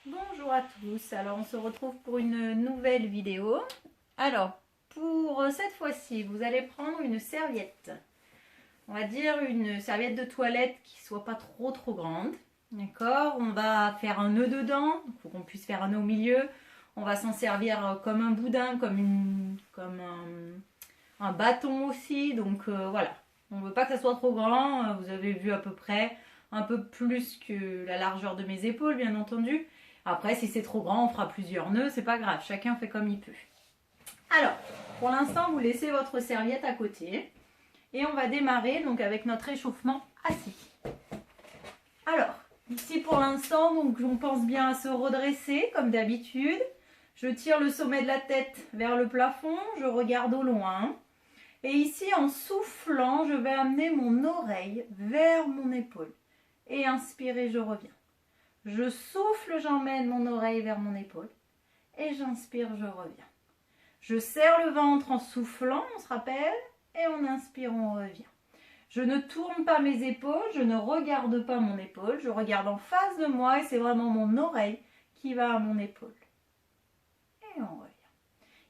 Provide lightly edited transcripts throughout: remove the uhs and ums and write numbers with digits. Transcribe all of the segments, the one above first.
Bonjour à tous, alors on se retrouve pour une nouvelle vidéo. Alors pour cette fois-ci, vous allez prendre une serviette. On va dire une serviette de toilette qui soit pas trop grande. D'accord, on va faire un nœud dedans, il faut qu'on puisse faire un nœud au milieu. On va s'en servir comme un boudin, comme un bâton aussi. Donc voilà, on ne veut pas que ça soit trop grand. Vous avez vu à peu près un peu plus que la largeur de mes épaules, bien entendu. Après, si c'est trop grand, on fera plusieurs nœuds, c'est pas grave, chacun fait comme il peut. Alors, pour l'instant, vous laissez votre serviette à côté et on va démarrer donc avec notre échauffement assis. Alors, ici pour l'instant, donc on pense bien à se redresser comme d'habitude. Je tire le sommet de la tête vers le plafond, je regarde au loin. Et ici, en soufflant, je vais amener mon oreille vers mon épaule. Et inspirer, je reviens. Je souffle, j'emmène mon oreille vers mon épaule. Et j'inspire, je reviens. Je serre le ventre en soufflant, on se rappelle. Et on inspire, on revient. Je ne tourne pas mes épaules, je ne regarde pas mon épaule. Je regarde en face de moi et c'est vraiment mon oreille qui va à mon épaule. Et on revient.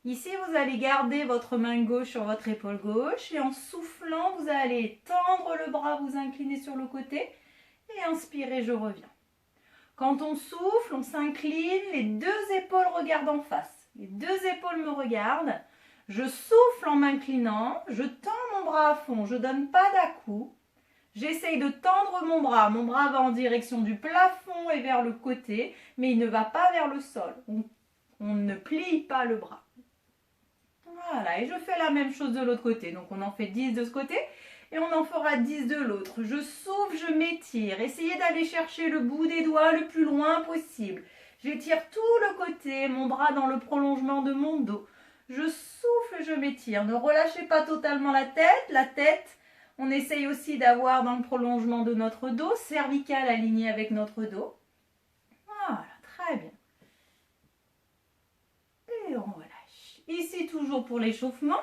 Ici, vous allez garder votre main gauche sur votre épaule gauche. Et en soufflant, vous allez tendre le bras, vous incliner sur le côté. Et inspirer, je reviens. Quand on souffle, on s'incline, les deux épaules regardent en face. Les deux épaules me regardent. Je souffle en m'inclinant, je tends mon bras à fond, je ne donne pas d'à-coups. J'essaye de tendre mon bras va en direction du plafond et vers le côté, mais il ne va pas vers le sol. On ne plie pas le bras. Voilà, et je fais la même chose de l'autre côté. Donc on en fait 10 de ce côté. Et on en fera 10 de l'autre. Je souffle, je m'étire. Essayez d'aller chercher le bout des doigts le plus loin possible. J'étire tout le côté, mon bras dans le prolongement de mon dos. Je souffle, je m'étire. Ne relâchez pas totalement la tête. La tête, on essaye aussi d'avoir dans le prolongement de notre dos, cervical aligné avec notre dos. Voilà, très bien. Et on relâche. Ici, toujours pour l'échauffement.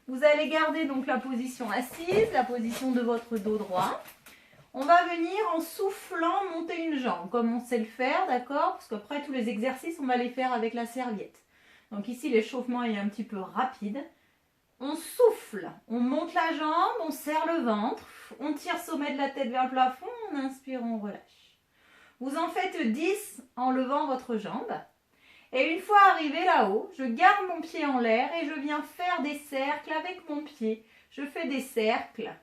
Vous allez garder donc la position assise, la position de votre dos droit. On va venir en soufflant monter une jambe, comme on sait le faire, d'accord? Parce qu'après tous les exercices, on va les faire avec la serviette. Donc ici, l'échauffement est un petit peu rapide. On souffle, on monte la jambe, on serre le ventre, on tire sommet de la tête vers le plafond, on inspire, on relâche. Vous en faites 10 en levant votre jambe. Et une fois arrivé là-haut, je garde mon pied en l'air et je viens faire des cercles avec mon pied. Je fais des cercles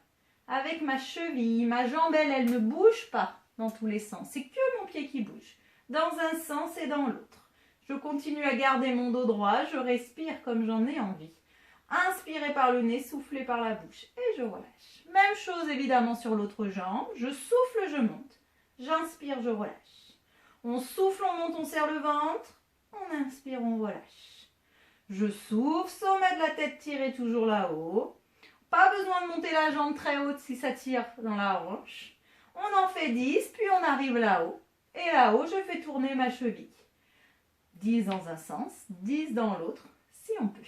avec ma cheville. Ma jambe, elle ne bouge pas dans tous les sens. C'est que mon pied qui bouge, dans un sens et dans l'autre. Je continue à garder mon dos droit, je respire comme j'en ai envie. Inspirez par le nez, soufflez par la bouche et je relâche. Même chose évidemment sur l'autre jambe. Je souffle, je monte. J'inspire, je relâche. On souffle, on monte, on serre le ventre. On inspire, on relâche. Je souffle, sommet de la tête tiré toujours là-haut. Pas besoin de monter la jambe très haute si ça tire dans la hanche. On en fait 10, puis on arrive là-haut. Et là-haut, je fais tourner ma cheville. 10 dans un sens, 10 dans l'autre, si on peut.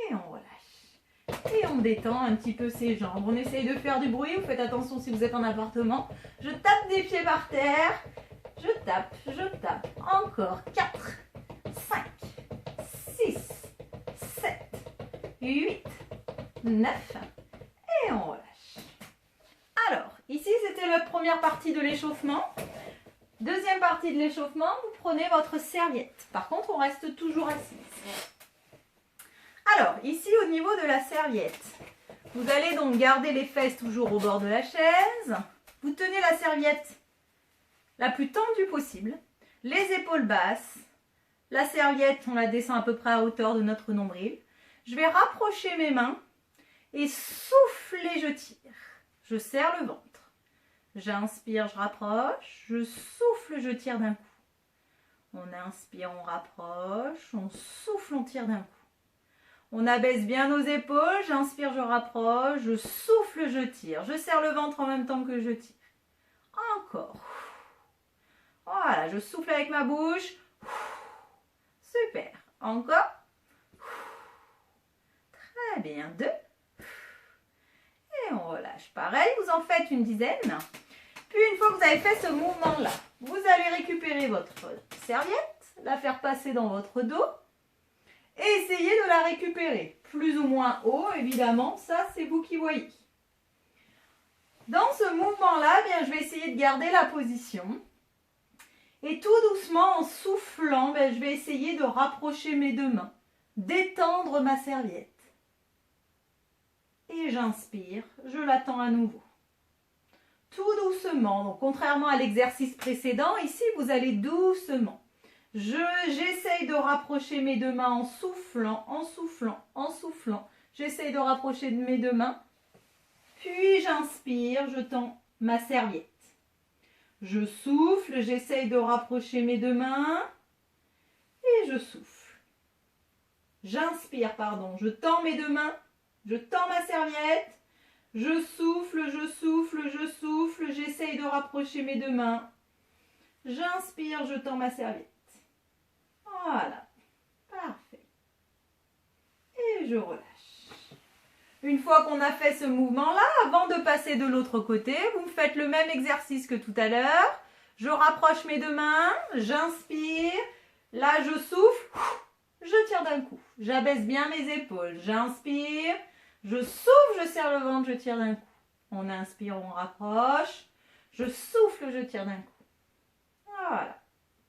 Et on relâche. Et on détend un petit peu ses jambes. On essaye de faire du bruit. Vous faites attention si vous êtes en appartement. Je tape des pieds par terre. Je tape. Encore 4, 5, 6, 7, 8, 9. Et on relâche. Alors, ici, c'était la première partie de l'échauffement. Deuxième partie de l'échauffement, vous prenez votre serviette. Par contre, on reste toujours assise. Alors, ici, au niveau de la serviette, vous allez donc garder les fesses toujours au bord de la chaise. Vous tenez la serviette la plus tendue possible, les épaules basses. La serviette, on la descend à peu près à hauteur de notre nombril. Je vais rapprocher mes mains et souffler, je tire. Je serre le ventre. J'inspire, je rapproche. Je souffle, je tire d'un coup. On inspire, on rapproche. On souffle, on tire d'un coup. On abaisse bien nos épaules. J'inspire, je rapproche. Je souffle, je tire. Je serre le ventre en même temps que je tire. Encore. Voilà, je souffle avec ma bouche. Super. Encore. Très bien, 2. Et on relâche. Pareil, vous en faites une dizaine. Puis une fois que vous avez fait ce mouvement-là, vous allez récupérer votre serviette, la faire passer dans votre dos et essayer de la récupérer. Plus ou moins haut, évidemment, ça c'est vous qui voyez. Dans ce mouvement-là, bien, je vais essayer de garder la position. Et tout doucement, en soufflant, bien, je vais essayer de rapprocher mes deux mains, d'étendre ma serviette. Et j'inspire, je l'attends à nouveau. Tout doucement, donc contrairement à l'exercice précédent, ici vous allez doucement. J'essaye de rapprocher mes deux mains en soufflant, en soufflant, en soufflant. J'essaye de rapprocher mes deux mains. Puis j'inspire, je tends ma serviette. Je souffle, j'essaye de rapprocher mes deux mains. Et je souffle. J'inspire, pardon, je tends mes deux mains. Je tends ma serviette. Je souffle, je souffle, je souffle. J'essaye de rapprocher mes deux mains. J'inspire, je tends ma serviette. Voilà, parfait. Et je relâche. Une fois qu'on a fait ce mouvement-là, avant de passer de l'autre côté, vous me faites le même exercice que tout à l'heure. Je rapproche mes deux mains, j'inspire. Là, je souffle, je tire d'un coup. J'abaisse bien mes épaules. J'inspire, je souffle, je serre le ventre, je tire d'un coup. On inspire, on rapproche. Je souffle, je tire d'un coup. Voilà.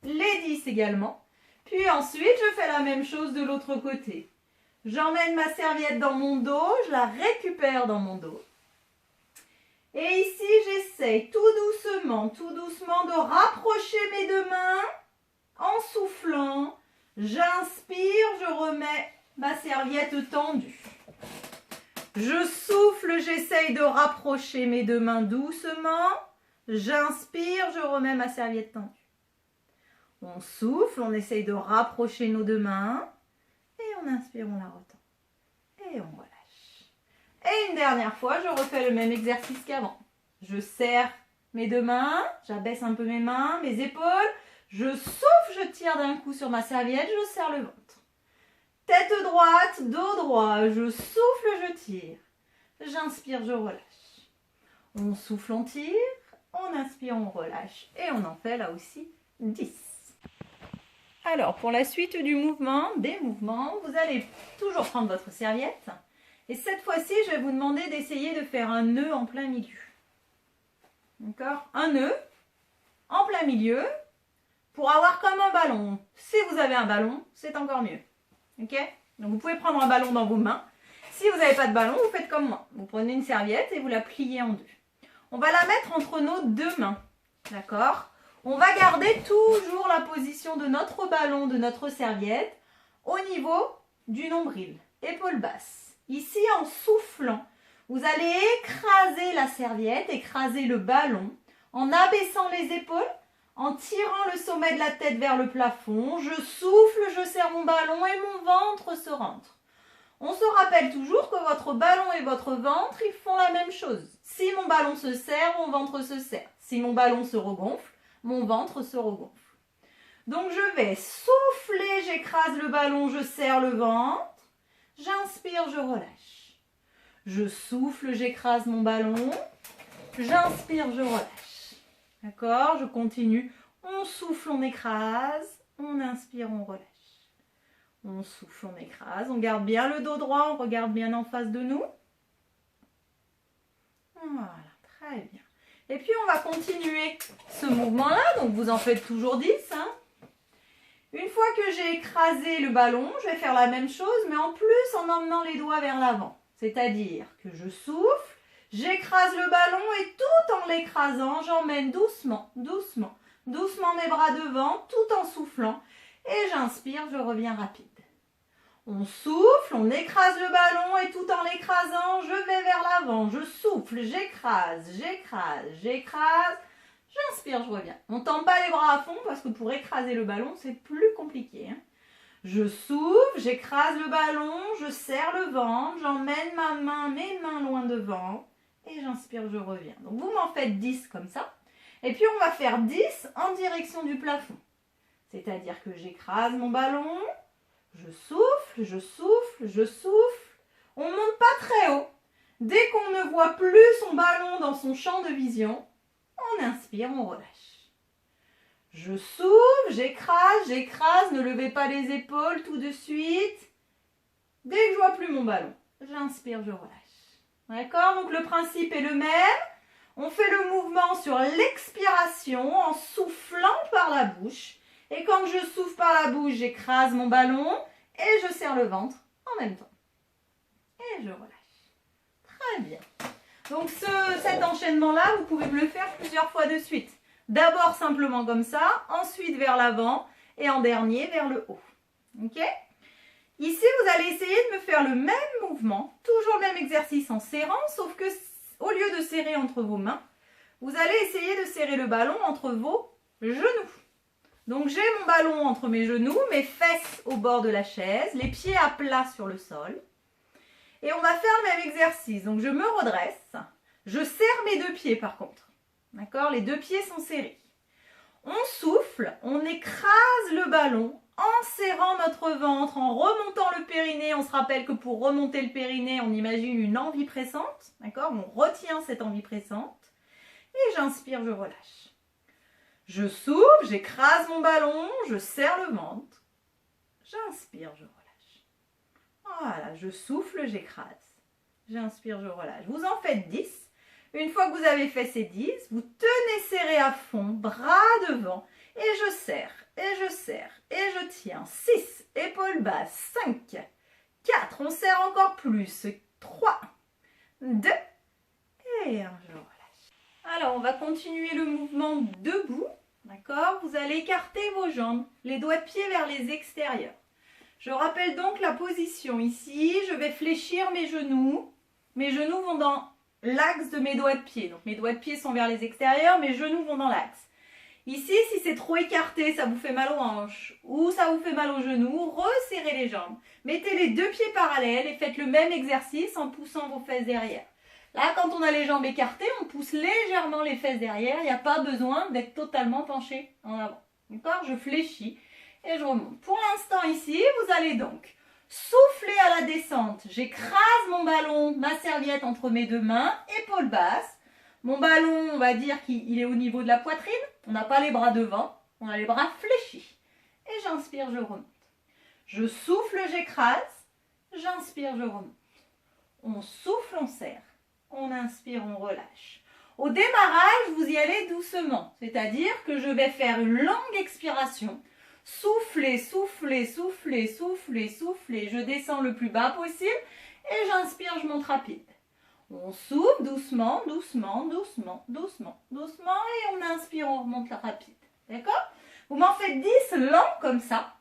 Les 10 également. Puis ensuite, je fais la même chose de l'autre côté. J'emmène ma serviette dans mon dos, je la récupère dans mon dos. Et ici, j'essaye tout doucement de rapprocher mes deux mains en soufflant. J'inspire, je remets ma serviette tendue. Je souffle, j'essaye de rapprocher mes deux mains doucement. J'inspire, je remets ma serviette tendue. On souffle, on essaye de rapprocher nos deux mains. Et on inspire, on la retend. Et on relâche. Et une dernière fois, je refais le même exercice qu'avant. Je serre mes deux mains, j'abaisse un peu mes mains, mes épaules. Je souffle, je tire d'un coup sur ma serviette, je serre le ventre. Tête droite, dos droit, je souffle, je tire. J'inspire, je relâche. On souffle, on tire. On inspire, on relâche. Et on en fait là aussi 10. Alors, pour la suite du mouvement, vous allez toujours prendre votre serviette. Et cette fois-ci, je vais vous demander d'essayer de faire un nœud en plein milieu. D'accord? Un nœud en plein milieu pour avoir comme un ballon. Si vous avez un ballon, c'est encore mieux. Ok? Donc, vous pouvez prendre un ballon dans vos mains. Si vous n'avez pas de ballon, vous faites comme moi. Vous prenez une serviette et vous la pliez en deux. On va la mettre entre nos deux mains. D'accord? On va garder toujours la position de notre ballon, de notre serviette, au niveau du nombril, épaule basse. Ici, en soufflant, vous allez écraser la serviette, écraser le ballon, en abaissant les épaules, en tirant le sommet de la tête vers le plafond. Je souffle, je serre mon ballon et mon ventre se rentre. On se rappelle toujours que votre ballon et votre ventre, ils font la même chose. Si mon ballon se serre, mon ventre se serre. Si mon ballon se regonfle, mon ventre se regonfle. Donc je vais souffler, j'écrase le ballon, je serre le ventre. J'inspire, je relâche. Je souffle, j'écrase mon ballon. J'inspire, je relâche. D'accord? Je continue. On souffle, on écrase. On inspire, on relâche. On souffle, on écrase. On garde bien le dos droit, on regarde bien en face de nous. Voilà, très bien. Et puis, on va continuer ce mouvement-là. Donc, vous en faites toujours 10. Hein. Une fois que j'ai écrasé le ballon, je vais faire la même chose, mais en plus en emmenant les doigts vers l'avant. C'est-à-dire que je souffle, j'écrase le ballon et tout en l'écrasant, j'emmène doucement, doucement, doucement mes bras devant, tout en soufflant. Et j'inspire, je reviens rapide. On souffle, on écrase le ballon et tout en l'écrasant, je vais vers l'avant. Je souffle, j'écrase, j'écrase, j'écrase. J'inspire, je reviens. On ne tend pas les bras à fond parce que pour écraser le ballon, c'est plus compliqué. Hein. Je souffle, j'écrase le ballon, je serre le ventre, j'emmène mes mains loin devant et j'inspire, je reviens. Donc vous m'en faites 10 comme ça. Et puis on va faire 10 en direction du plafond. C'est-à-dire que j'écrase mon ballon, je souffle, je souffle, je souffle. On ne monte pas très haut. Dès qu'on ne voit plus son ballon dans son champ de vision, on inspire, on relâche. Je souffle, j'écrase, j'écrase, ne levez pas les épaules tout de suite. Dès que je vois plus mon ballon, j'inspire, je relâche. D'accord? Donc le principe est le même. On fait le mouvement sur l'expiration en soufflant par la bouche. Et quand je souffle par la bouche, j'écrase mon ballon et je serre le ventre en même temps. Et je relâche. Très bien. Donc cet enchaînement-là, vous pouvez me le faire plusieurs fois de suite. D'abord simplement comme ça, ensuite vers l'avant et en dernier vers le haut. Ok? Ici, vous allez essayer de me faire le même mouvement, toujours le même exercice en serrant, sauf que au lieu de serrer entre vos mains, vous allez essayer de serrer le ballon entre vos genoux. Donc j'ai mon ballon entre mes genoux, mes fesses au bord de la chaise, les pieds à plat sur le sol. Et on va faire le même exercice. Donc je me redresse, je serre mes deux pieds par contre. D'accord? Les deux pieds sont serrés. On souffle, on écrase le ballon en serrant notre ventre, en remontant le périnée. On se rappelle que pour remonter le périnée, on imagine une envie pressante. D'accord? On retient cette envie pressante. Et j'inspire, je relâche. Je souffle, j'écrase mon ballon, je serre le ventre. J'inspire, je relâche. Voilà, je souffle, j'écrase. J'inspire, je relâche. Vous en faites 10. Une fois que vous avez fait ces 10, vous tenez serré à fond, bras devant, et je serre, et je serre, et je tiens. 6, épaules basses, 5, 4, on serre encore plus, 3, 2, et 1, je relâche. Alors, on va continuer le mouvement debout, d'accord? Vous allez écarter vos jambes, les doigts de pied vers les extérieurs. Je rappelle donc la position ici, je vais fléchir mes genoux vont dans l'axe de mes doigts de pied. Donc mes doigts de pied sont vers les extérieurs, mes genoux vont dans l'axe. Ici, si c'est trop écarté, ça vous fait mal aux hanches ou ça vous fait mal aux genoux, resserrez les jambes. Mettez les deux pieds parallèles et faites le même exercice en poussant vos fesses derrière. Là, quand on a les jambes écartées, on pousse légèrement les fesses derrière. Il n'y a pas besoin d'être totalement penché en avant. D'accord? Je fléchis et je remonte. Pour l'instant ici, vous allez donc souffler à la descente. J'écrase mon ballon, ma serviette entre mes deux mains, épaules basses. Mon ballon, on va dire qu'il est au niveau de la poitrine. On n'a pas les bras devant, on a les bras fléchis. Et j'inspire, je remonte. Je souffle, j'écrase. J'inspire, je remonte. On souffle, on serre. On inspire, on relâche. Au démarrage, vous y allez doucement. C'est-à-dire que je vais faire une longue expiration. Soufflez, soufflez, soufflez, soufflez, soufflez. Je descends le plus bas possible et j'inspire, je monte rapide. On souffle doucement, doucement, doucement, doucement, doucement et on inspire, on remonte rapide. D'accord? Vous m'en faites 10 lents comme ça.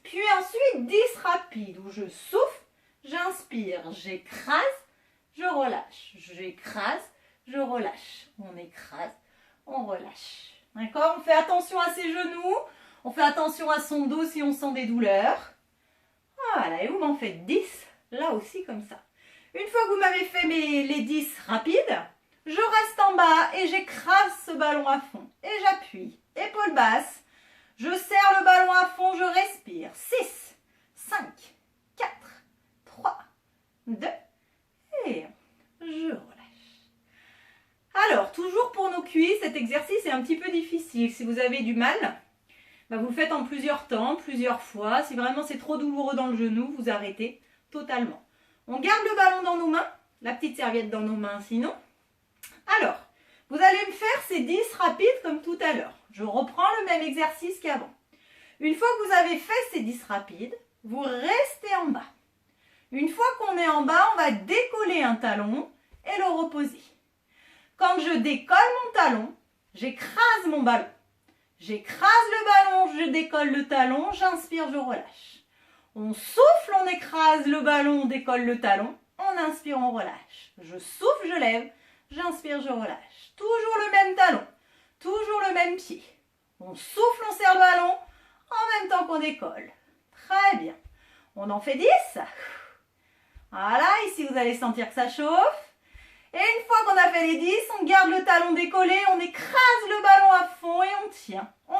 Puis ensuite 10 rapides où je souffle, j'inspire, j'écrase, je relâche. J'écrase, je relâche. On écrase, on relâche. D'accord? On fait attention à ses genoux. On fait attention à son dos si on sent des douleurs. Voilà, et vous m'en faites 10, là aussi comme ça. Une fois que vous m'avez fait les 10 rapides, je reste en bas et j'écrase ce ballon à fond. Et j'appuie, épaules basses. Je serre le ballon à fond, je respire. 6, 5, 4, 3, 2 et 1. Je relâche. Alors, toujours pour nos cuisses, cet exercice est un petit peu difficile. Si vous avez du mal, vous le faites en plusieurs temps, plusieurs fois. Si vraiment c'est trop douloureux dans le genou, vous arrêtez totalement. On garde le ballon dans nos mains, la petite serviette dans nos mains sinon. Alors, vous allez me faire ces 10 rapides comme tout à l'heure. Je reprends le même exercice qu'avant. Une fois que vous avez fait ces 10 rapides, vous restez en bas. Une fois qu'on est en bas, on va décoller un talon et le reposer. Quand je décolle mon talon, j'écrase mon ballon. J'écrase le ballon, je décolle le talon, j'inspire, je relâche. On souffle, on écrase le ballon, on décolle le talon. On inspire, on relâche. Je souffle, je lève, j'inspire, je relâche. Toujours le même talon, toujours le même pied. On souffle, on serre le ballon en même temps qu'on décolle. Très bien. On en fait 10. Voilà, ici vous allez sentir que ça chauffe. Et une fois qu'on a fait les 10, on garde le talon décollé, on écrase le ballon à fond et on tient. On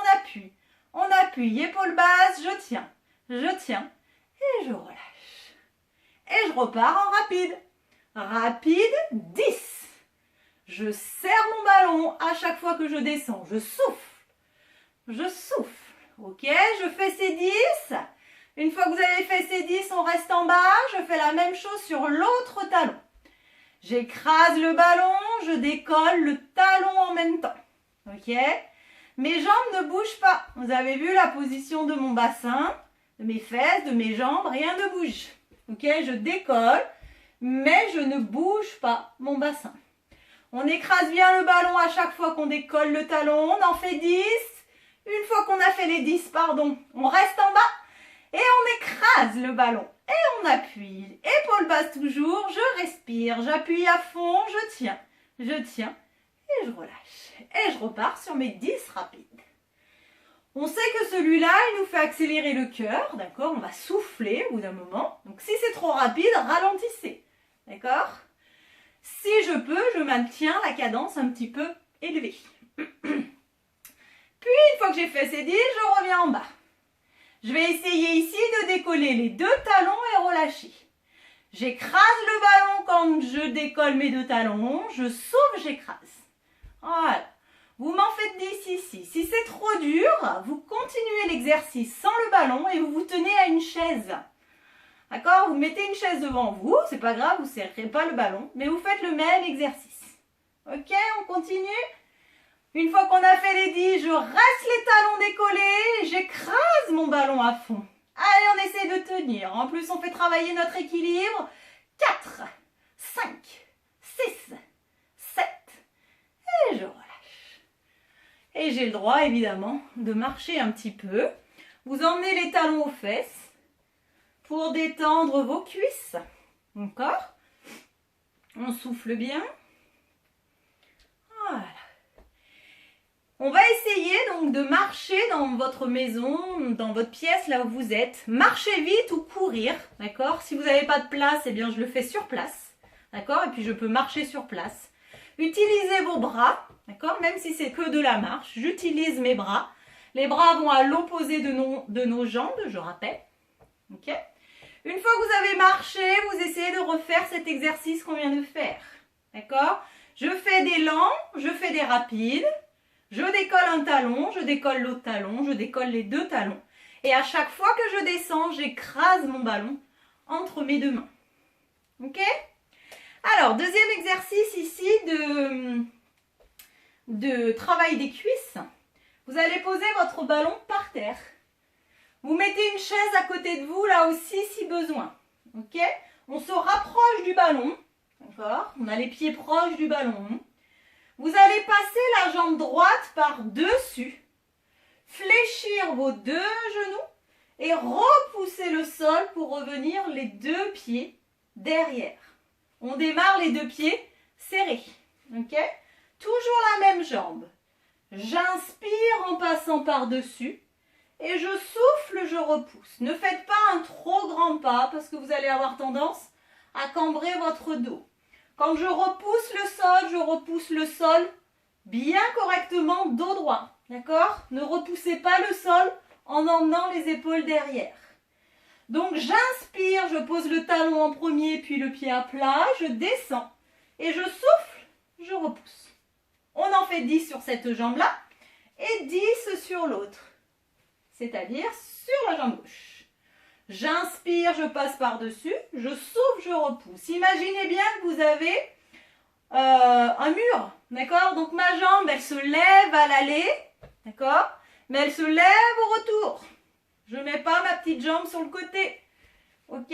appuie, épaules basses, je tiens et je relâche. et je repars en rapide. Rapide, 10. Je serre mon ballon à chaque fois que je descends. Je souffle. Je souffle. Ok, je fais ces 10. Une fois que vous avez fait ces 10, on reste en bas. Je fais la même chose sur l'autre talon. J'écrase le ballon, je décolle le talon en même temps. Ok? Mes jambes ne bougent pas. Vous avez vu la position de mon bassin, de mes fesses, de mes jambes, rien ne bouge. Ok? Je décolle, mais je ne bouge pas mon bassin. On écrase bien le ballon à chaque fois qu'on décolle le talon. On en fait 10. Une fois qu'on a fait les 10, pardon, on reste en bas et on écrase le ballon. Et on appuie. Épaule basse toujours, je respire, j'appuie à fond, je tiens et je relâche. Et je repars sur mes 10 rapides. On sait que celui-là, il nous fait accélérer le cœur, d'accord? On va souffler au bout d'un moment. Donc si c'est trop rapide, ralentissez, d'accord? Si je peux, je maintiens la cadence un petit peu élevée. Puis, une fois que j'ai fait ces 10, je reviens en bas. Je vais essayer ici de décoller les 2 talons et relâcher. J'écrase le ballon quand je décolle mes 2 talons. Je souffle, j'écrase. Voilà. Vous m'en faites 10 ici. Si c'est trop dur, vous continuez l'exercice sans le ballon et vous vous tenez à une chaise. D'accord? Vous mettez une chaise devant vous. C'est pas grave, vous ne serrez pas le ballon. Mais vous faites le même exercice. Ok, on continue. Une fois qu'on a fait les 10, je reste les talons décollés, j'écrase mon ballon à fond. Allez, on essaie de tenir. En plus, on fait travailler notre équilibre. 4, 5, 6, 7. Et je relâche. Et j'ai le droit, évidemment, de marcher un petit peu. Vous emmenez les talons aux fesses pour détendre vos cuisses. D'accord? On souffle bien. Voilà. On va essayer donc de marcher dans votre maison, dans votre pièce, là où vous êtes. Marchez vite ou courir, d'accord? Si vous n'avez pas de place, eh bien je le fais sur place, d'accord? Et puis je peux marcher sur place. Utilisez vos bras, d'accord? Même si c'est que de la marche, j'utilise mes bras. Les bras vont à l'opposé de nos jambes, je rappelle. Ok? Une fois que vous avez marché, vous essayez de refaire cet exercice qu'on vient de faire, d'accord? Je fais des lents, je fais des rapides. Je décolle un talon, je décolle l'autre talon, je décolle les 2 talons. Et à chaque fois que je descends, j'écrase mon ballon entre mes 2 mains. Ok? Alors, deuxième exercice ici de travail des cuisses. Vous allez poser votre ballon par terre. Vous mettez une chaise à côté de vous, là aussi, si besoin. Ok? On se rapproche du ballon. D'accord? On a les pieds proches du ballon. Vous allez passer la jambe droite par-dessus, fléchir vos 2 genoux et repousser le sol pour revenir les 2 pieds derrière. On démarre les 2 pieds serrés. Ok? Toujours la même jambe. J'inspire en passant par-dessus et je souffle, je repousse. Ne faites pas un trop grand pas parce que vous allez avoir tendance à cambrer votre dos. Quand je repousse le sol bien correctement, dos droit. D'accord? Ne repoussez pas le sol en emmenant les épaules derrière. Donc j'inspire, je pose le talon en premier, puis le pied à plat, je descends et je souffle, je repousse. On en fait 10 sur cette jambe-là et 10 sur l'autre, c'est-à-dire sur la jambe gauche. J'inspire, je passe par-dessus, je souffle, je repousse. Imaginez bien que vous avez un mur, d'accord? Donc ma jambe, elle se lève à l'aller, d'accord? Mais elle se lève au retour. Je ne mets pas ma petite jambe sur le côté, ok?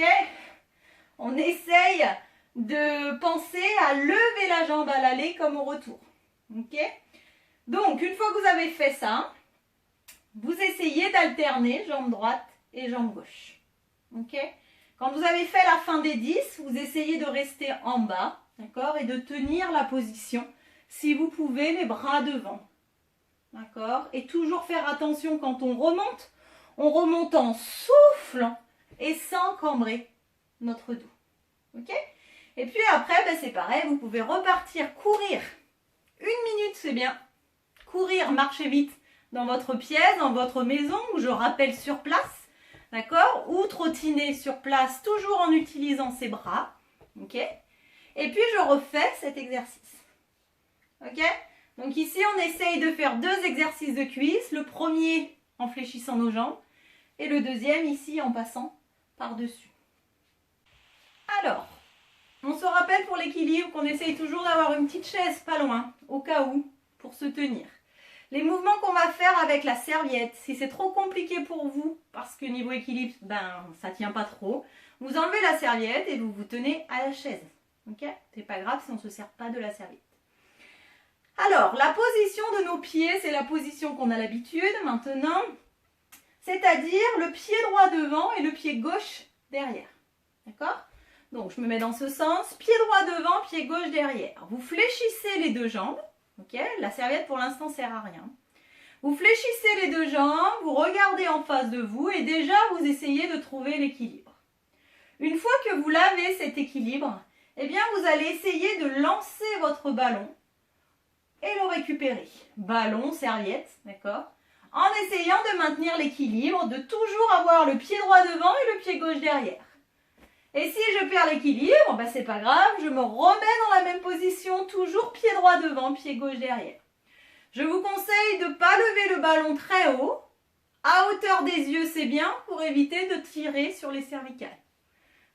On essaye de penser à lever la jambe à l'aller comme au retour, ok? Donc, une fois que vous avez fait ça, vous essayez d'alterner jambe droite et jambe gauche. Ok? Quand vous avez fait la fin des 10, vous essayez de rester en bas, d'accord? Et de tenir la position, si vous pouvez, les bras devant. D'accord? Et toujours faire attention quand on remonte en soufflant et sans cambrer notre dos. Ok? Et puis après, ben c'est pareil, vous pouvez repartir courir. 1 minute, c'est bien. Courir, marcher vite dans votre pièce, dans votre maison, ou je rappelle sur place. d'accord? Ou trottiner sur place, toujours en utilisant ses bras, ok? Et puis je refais cet exercice, ok? Donc ici, on essaye de faire 2 exercices de cuisse. Le premier en fléchissant nos jambes et le deuxième ici en passant par-dessus. Alors, on se rappelle pour l'équilibre qu'on essaye toujours d'avoir une petite chaise pas loin, au cas où, pour se tenir. Les mouvements qu'on va faire avec la serviette, si c'est trop compliqué pour vous, parce que niveau équilibre, ça tient pas trop, vous enlevez la serviette et vous vous tenez à la chaise. Ok? C'est pas grave si on ne se sert pas de la serviette. Alors, la position de nos pieds, c'est la position qu'on a l'habitude maintenant, c'est-à-dire le pied droit devant et le pied gauche derrière. D'accord? Donc, je me mets dans ce sens, pied droit devant, pied gauche derrière. Vous fléchissez les 2 jambes, ok? La serviette pour l'instant ne sert à rien. Vous fléchissez les 2 jambes, vous regardez en face de vous et déjà vous essayez de trouver l'équilibre. Une fois que vous l'avez cet équilibre, eh bien vous allez essayer de lancer votre ballon et le récupérer. Ballon, serviette, d'accord? En essayant de maintenir l'équilibre, de toujours avoir le pied droit devant et le pied gauche derrière. Et si je perds l'équilibre, c'est pas grave, je me remets dans la même position, toujours pied droit devant, pied gauche derrière. Je vous conseille de ne pas lever le ballon très haut, à hauteur des yeux c'est bien, pour éviter de tirer sur les cervicales.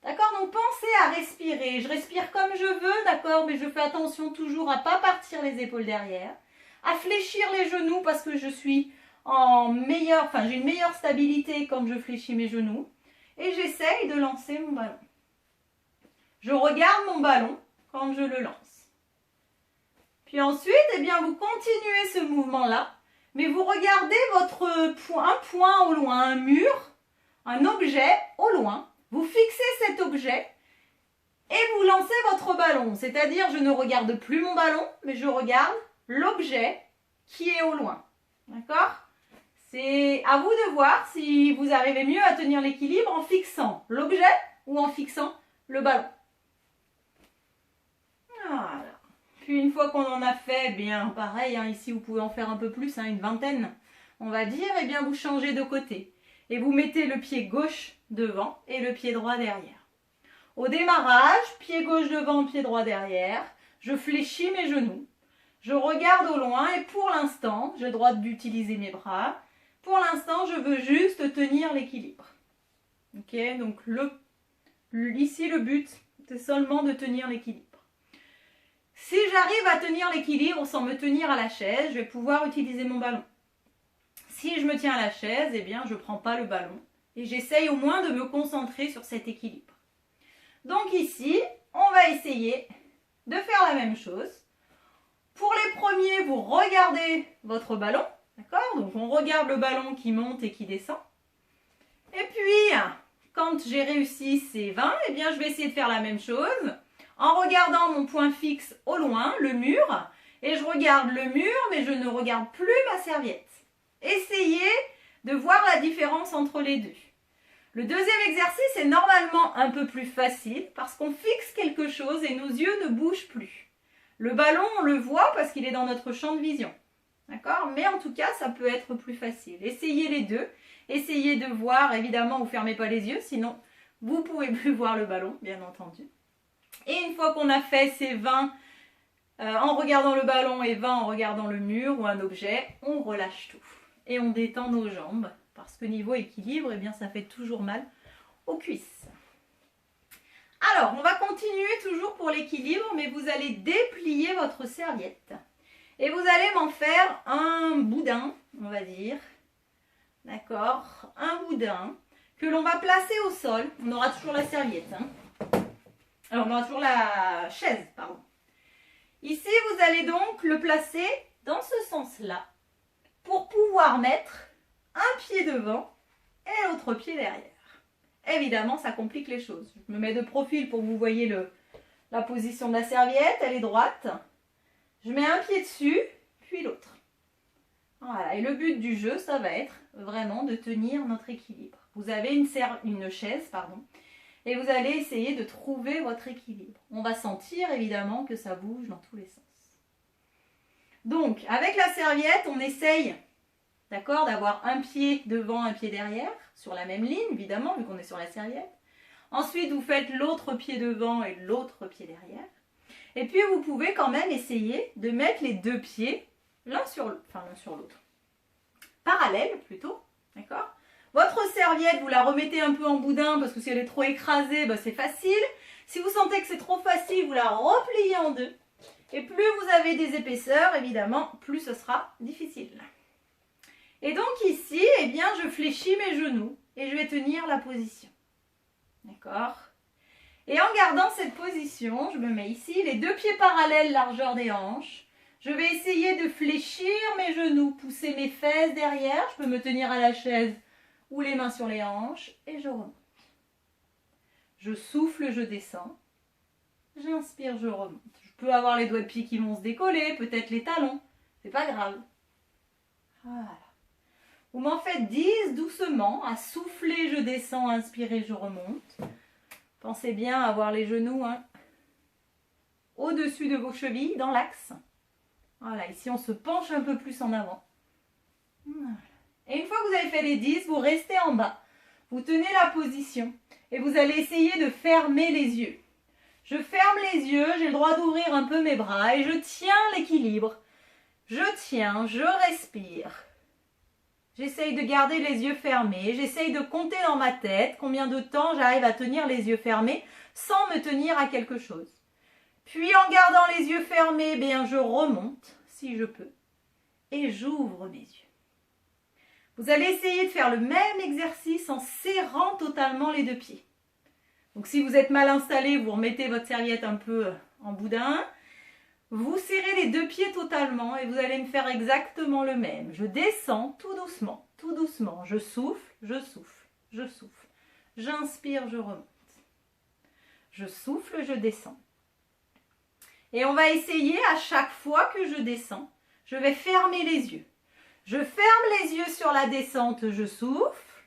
D'accord? Donc pensez à respirer. Je respire comme je veux, d'accord? Mais je fais attention toujours à ne pas partir les épaules derrière, à fléchir les genoux parce que je suis j'ai une meilleure stabilité quand je fléchis mes genoux. Et j'essaye de lancer mon ballon. Je regarde mon ballon quand je le lance. Puis ensuite, eh bien, vous continuez ce mouvement-là, mais vous regardez un point au loin, un mur, un objet au loin. Vous fixez cet objet et vous lancez votre ballon. C'est-à-dire, je ne regarde plus mon ballon, mais je regarde l'objet qui est au loin. D'accord? C'est à vous de voir si vous arrivez mieux à tenir l'équilibre en fixant l'objet ou en fixant le ballon. Voilà. Puis une fois qu'on en a fait, bien pareil, ici vous pouvez en faire un peu plus, une vingtaine, on va dire, et bien vous changez de côté. Et vous mettez le pied gauche devant et le pied droit derrière. Au démarrage, pied gauche devant, pied droit derrière, je fléchis mes genoux. Je regarde au loin et pour l'instant, j'ai le droit d'utiliser mes bras. Pour l'instant, je veux juste tenir l'équilibre. Ok, donc ici le but, c'est seulement de tenir l'équilibre. Si j'arrive à tenir l'équilibre sans me tenir à la chaise, je vais pouvoir utiliser mon ballon. Si je me tiens à la chaise, eh bien je ne prends pas le ballon et j'essaye au moins de me concentrer sur cet équilibre. Donc ici, on va essayer de faire la même chose. Pour les premiers, vous regardez votre ballon, d'accord? Donc on regarde le ballon qui monte et qui descend. Et puis, quand j'ai réussi ces 20, eh bien je vais essayer de faire la même chose en regardant mon point fixe au loin, le mur, et je regarde le mur, mais je ne regarde plus ma serviette. Essayez de voir la différence entre les deux. Le deuxième exercice est normalement un peu plus facile parce qu'on fixe quelque chose et nos yeux ne bougent plus. Le ballon, on le voit parce qu'il est dans notre champ de vision. D'accord? Mais en tout cas, ça peut être plus facile. Essayez les deux. Essayez de voir, évidemment, vous ne fermez pas les yeux, sinon vous ne pouvez plus voir le ballon, bien entendu. Et une fois qu'on a fait ces 20 en regardant le ballon et 20 en regardant le mur ou un objet, on relâche tout. Et on détend nos jambes, parce que niveau équilibre, eh bien, ça fait toujours mal aux cuisses. Alors, on va continuer toujours pour l'équilibre, mais vous allez déplier votre serviette. Et vous allez m'en faire un boudin, on va dire. D'accord? Un boudin que l'on va placer au sol. On aura toujours la serviette. Alors, on aura toujours la chaise, pardon. Ici, vous allez donc le placer dans ce sens-là pour pouvoir mettre un pied devant et l'autre pied derrière. Évidemment, ça complique les choses. Je me mets de profil pour que vous voyez la position de la serviette. Elle est droite. Je mets un pied dessus, puis l'autre. Voilà. Et le but du jeu, ça va être vraiment de tenir notre équilibre. Vous avez une chaise, et vous allez essayer de trouver votre équilibre. On va sentir évidemment que ça bouge dans tous les sens. Donc, avec la serviette, on essaye d'accord? D'avoir un pied devant, un pied derrière, sur la même ligne, évidemment, vu qu'on est sur la serviette. Ensuite, vous faites l'autre pied devant et l'autre pied derrière. Et puis, vous pouvez quand même essayer de mettre les deux pieds l'un sur l'autre. Parallèles, plutôt, d'accord? Votre serviette, vous la remettez un peu en boudin parce que si elle est trop écrasée, ben c'est facile. Si vous sentez que c'est trop facile, vous la repliez en deux. Et plus vous avez des épaisseurs, évidemment, plus ce sera difficile. Et donc ici, eh bien, je fléchis mes genoux et je vais tenir la position. D'accord? Et en gardant cette position, je me mets ici, les deux pieds parallèles, largeur des hanches. Je vais essayer de fléchir mes genoux, pousser mes fesses derrière. Je peux me tenir à la chaise ou les mains sur les hanches et je remonte. Je souffle, je descends. J'inspire, je remonte. Je peux avoir les doigts de pied qui vont se décoller, peut-être les talons. C'est pas grave. Voilà. Vous m'en faites 10 doucement, à souffler, je descends, inspirer, je remonte. Pensez bien à avoir les genoux au-dessus de vos chevilles, dans l'axe. Voilà, ici on se penche un peu plus en avant. Voilà. Et une fois que vous avez fait les 10, vous restez en bas. Vous tenez la position et vous allez essayer de fermer les yeux. Je ferme les yeux, j'ai le droit d'ouvrir un peu mes bras et je tiens l'équilibre. Je tiens, je respire. J'essaye de garder les yeux fermés, j'essaye de compter dans ma tête combien de temps j'arrive à tenir les yeux fermés sans me tenir à quelque chose. Puis en gardant les yeux fermés, bien, je remonte, si je peux, et j'ouvre mes yeux. Vous allez essayer de faire le même exercice en serrant totalement les deux pieds. Donc si vous êtes mal installé, vous remettez votre serviette un peu en boudin. Vous serrez les deux pieds totalement et vous allez me faire exactement le même. Je descends tout doucement, tout doucement. Je souffle, je souffle, je souffle. J'inspire, je remonte. Je souffle, je descends. Et on va essayer à chaque fois que je descends, je vais fermer les yeux. Je ferme les yeux sur la descente, je souffle.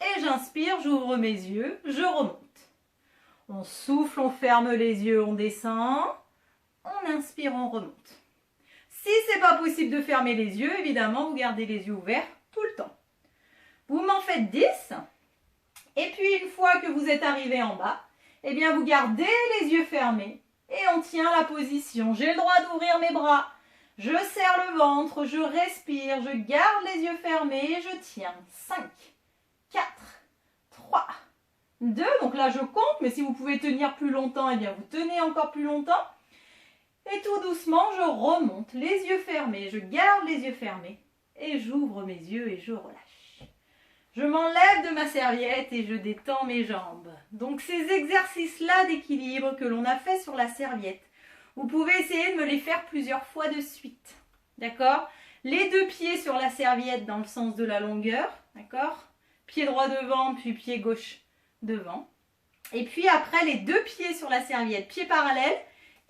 Et j'inspire, j'ouvre mes yeux, je remonte. On souffle, on ferme les yeux, on descend. On inspire, on remonte. Si ce n'est pas possible de fermer les yeux, évidemment, vous gardez les yeux ouverts tout le temps. Vous m'en faites 10. Et puis, une fois que vous êtes arrivé en bas, eh bien, vous gardez les yeux fermés et on tient la position. J'ai le droit d'ouvrir mes bras. Je serre le ventre, je respire, je garde les yeux fermés et je tiens. 5, 4, 3, 2. Donc là, je compte, mais si vous pouvez tenir plus longtemps, eh bien, vous tenez encore plus longtemps. Et tout doucement, je remonte, les yeux fermés, je garde les yeux fermés et j'ouvre mes yeux et je relâche. Je m'enlève de ma serviette et je détends mes jambes. Donc ces exercices-là d'équilibre que l'on a fait sur la serviette, vous pouvez essayer de me les faire plusieurs fois de suite. D'accord? Les deux pieds sur la serviette dans le sens de la longueur. D'accord? Pied droit devant, puis pied gauche devant. Et puis après, les deux pieds sur la serviette, pieds parallèles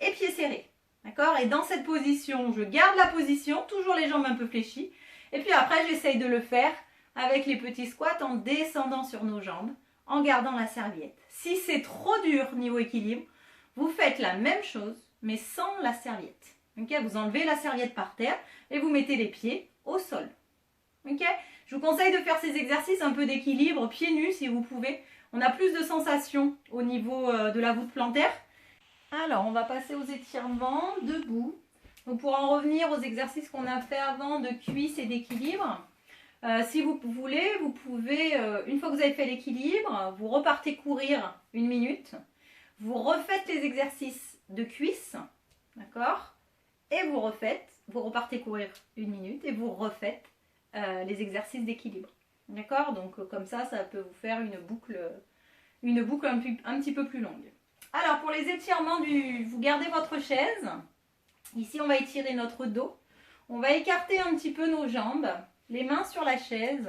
et pieds serrés. D'accord? Et dans cette position, je garde la position, toujours les jambes un peu fléchies. Et puis après, j'essaye de le faire avec les petits squats en descendant sur nos jambes, en gardant la serviette. Si c'est trop dur niveau équilibre, vous faites la même chose, mais sans la serviette. Okay? Vous enlevez la serviette par terre et vous mettez les pieds au sol. Okay? Je vous conseille de faire ces exercices un peu d'équilibre, pieds nus si vous pouvez. On a plus de sensations au niveau de la voûte plantaire. Alors, on va passer aux étirements debout. Donc, pour en revenir aux exercices qu'on a fait avant de cuisses et d'équilibre, si vous voulez, vous pouvez, une fois que vous avez fait l'équilibre, vous repartez courir 1 minute. Vous refaites les exercices de cuisses, d'accord? Et vous repartez courir 1 minute et vous refaites les exercices d'équilibre. D'accord? Donc, comme ça peut vous faire une boucle un petit peu plus longue. Alors, pour les étirements, vous gardez votre chaise. Ici, on va étirer notre dos. On va écarter un petit peu nos jambes, les mains sur la chaise.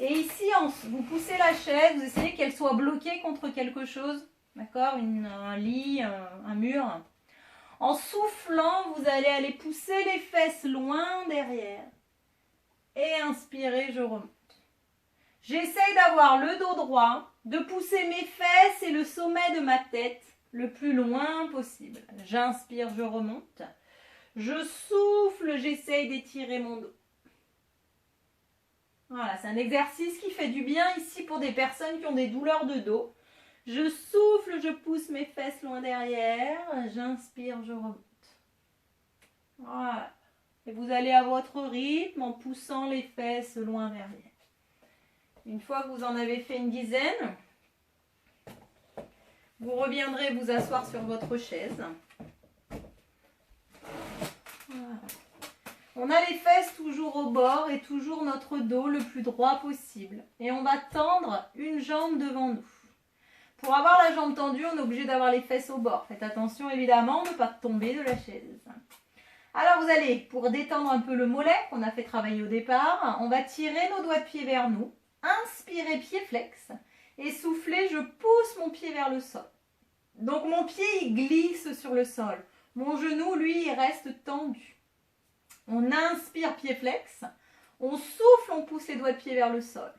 Et ici, vous poussez la chaise, vous essayez qu'elle soit bloquée contre quelque chose. D'accord? Un lit, un mur. En soufflant, vous allez aller pousser les fesses loin derrière. Et inspirez, je remonte. J'essaye d'avoir le dos droit, de pousser mes fesses et le sommet de ma tête le plus loin possible. J'inspire, je remonte. Je souffle, j'essaye d'étirer mon dos. Voilà, c'est un exercice qui fait du bien ici pour des personnes qui ont des douleurs de dos. Je souffle, je pousse mes fesses loin derrière. J'inspire, je remonte. Voilà. Et vous allez à votre rythme en poussant les fesses loin derrière. Une fois que vous en avez fait une dizaine, vous reviendrez vous asseoir sur votre chaise. Voilà. On a les fesses toujours au bord et toujours notre dos le plus droit possible. Et on va tendre une jambe devant nous. Pour avoir la jambe tendue, on est obligé d'avoir les fesses au bord. Faites attention évidemment de ne pas tomber de la chaise. Alors vous allez, pour détendre un peu le mollet qu'on a fait travailler au départ, on va tirer nos doigts de pied vers nous. Inspirez, pied flex. Et soufflez, je pousse mon pied vers le sol. Donc mon pied, il glisse sur le sol. Mon genou, lui, il reste tendu. On inspire, pied flex. On souffle, on pousse les doigts de pied vers le sol.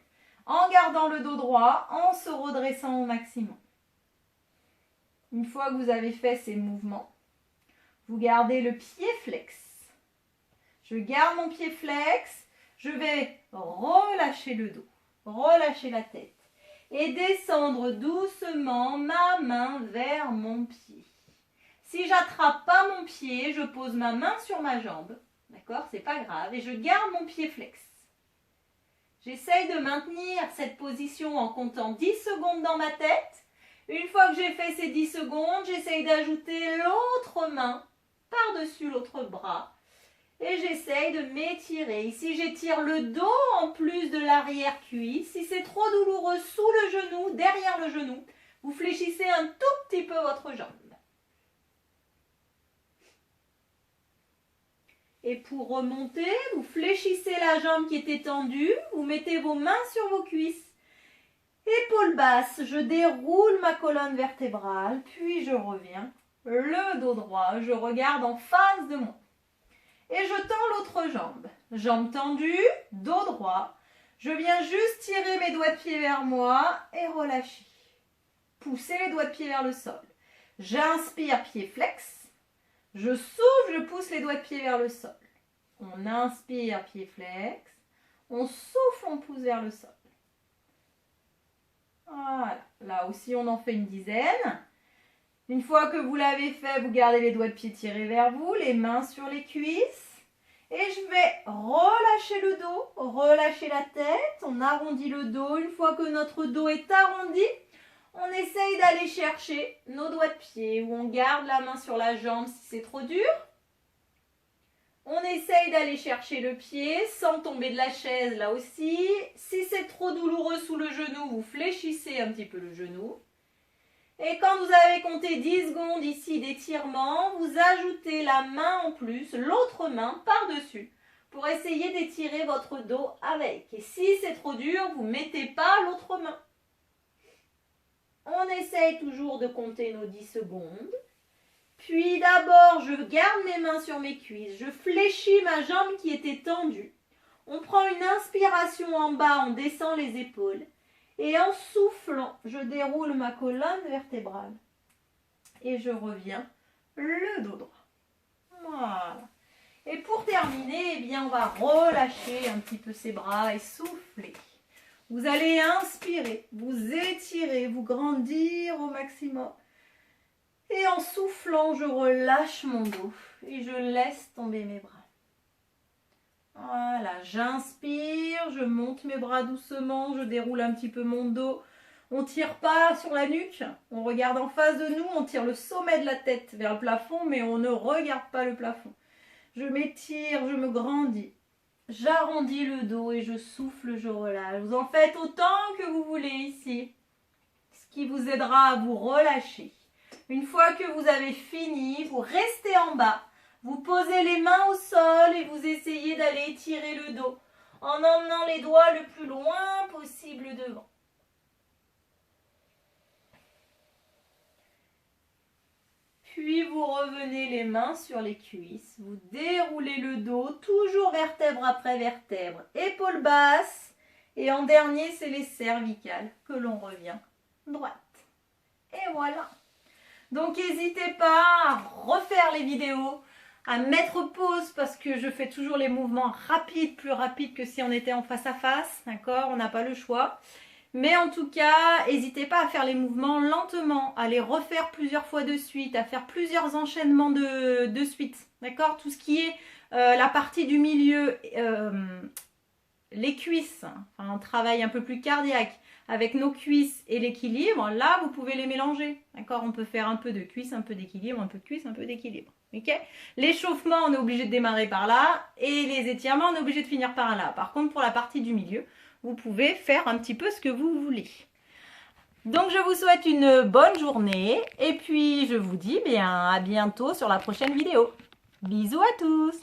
En gardant le dos droit, en se redressant au maximum. Une fois que vous avez fait ces mouvements, vous gardez le pied flex. Je garde mon pied flex. Je vais relâcher le dos, relâcher la tête et descendre doucement ma main vers mon pied. Si j'attrape pas mon pied, je pose ma main sur ma jambe. D'accord, c'est pas grave. Et je garde mon pied flex. J'essaye de maintenir cette position en comptant 10 secondes dans ma tête. Une fois que j'ai fait ces 10 secondes, j'essaye d'ajouter l'autre main par-dessus l'autre bras. Et j'essaye de m'étirer. Ici, j'étire le dos en plus de l'arrière-cuisse. Si c'est trop douloureux, sous le genou, derrière le genou, vous fléchissez un tout petit peu votre jambe. Et pour remonter, vous fléchissez la jambe qui était tendue, vous mettez vos mains sur vos cuisses. Épaules basses, je déroule ma colonne vertébrale, puis je reviens. Le dos droit, je regarde en face de moi. Et je tends l'autre jambe. Jambe tendue, dos droit. Je viens juste tirer mes doigts de pied vers moi et relâcher. Poussez les doigts de pied vers le sol. J'inspire, pied flex. Je souffle, je pousse les doigts de pied vers le sol. On inspire, pied flex. On souffle, on pousse vers le sol. Voilà. Là aussi, on en fait une dizaine. Une fois que vous l'avez fait, vous gardez les doigts de pied tirés vers vous, les mains sur les cuisses. Et je vais relâcher le dos, relâcher la tête. On arrondit le dos. Une fois que notre dos est arrondi, on essaye d'aller chercher nos doigts de pied ou on garde la main sur la jambe si c'est trop dur. On essaye d'aller chercher le pied sans tomber de la chaise là aussi. Si c'est trop douloureux sous le genou, vous fléchissez un petit peu le genou. Et quand vous avez compté 10 secondes ici d'étirement, vous ajoutez la main en plus, l'autre main par-dessus, pour essayer d'étirer votre dos avec. Et si c'est trop dur, vous ne mettez pas l'autre main. On essaye toujours de compter nos 10 secondes. Puis d'abord, je garde mes mains sur mes cuisses. Je fléchis ma jambe qui était tendue. On prend une inspiration en bas, on descend les épaules. Et en soufflant, je déroule ma colonne vertébrale. Et je reviens le dos droit. Voilà. Et pour terminer, eh bien, on va relâcher un petit peu ses bras et souffler. Vous allez inspirer, vous étirer, vous grandir au maximum. Et en soufflant, je relâche mon dos et je laisse tomber mes bras. Voilà, j'inspire, je monte mes bras doucement, je déroule un petit peu mon dos. On ne tire pas sur la nuque, on regarde en face de nous, on tire le sommet de la tête vers le plafond, mais on ne regarde pas le plafond. Je m'étire, je me grandis. J'arrondis le dos et je souffle, je relâche. Vous en faites autant que vous voulez ici, ce qui vous aidera à vous relâcher. Une fois que vous avez fini, vous restez en bas. Vous posez les mains au sol et vous essayez d'aller étirer le dos en emmenant les doigts le plus loin possible devant. Puis vous revenez les mains sur les cuisses, vous déroulez le dos, toujours vertèbre après vertèbre, épaules basses. Et en dernier, c'est les cervicales que l'on revient droite. Et voilà. Donc n'hésitez pas à refaire les vidéos, à mettre pause parce que je fais toujours les mouvements rapides, plus rapides que si on était en face à face, d'accord? On n'a pas le choix. Mais en tout cas, n'hésitez pas à faire les mouvements lentement, à les refaire plusieurs fois de suite, à faire plusieurs enchaînements de suite, d'accord? Tout ce qui est la partie du milieu, les cuisses, enfin, un travail un peu plus cardiaque avec nos cuisses et l'équilibre, là vous pouvez les mélanger, d'accord? On peut faire un peu de cuisses, un peu d'équilibre, un peu de cuisses, un peu d'équilibre, ok? L'échauffement, on est obligé de démarrer par là et les étirements, on est obligé de finir par là. Par contre, pour la partie du milieu, vous pouvez faire un petit peu ce que vous voulez. Donc je vous souhaite une bonne journée et puis je vous dis bien à bientôt sur la prochaine vidéo. Bisous à tous!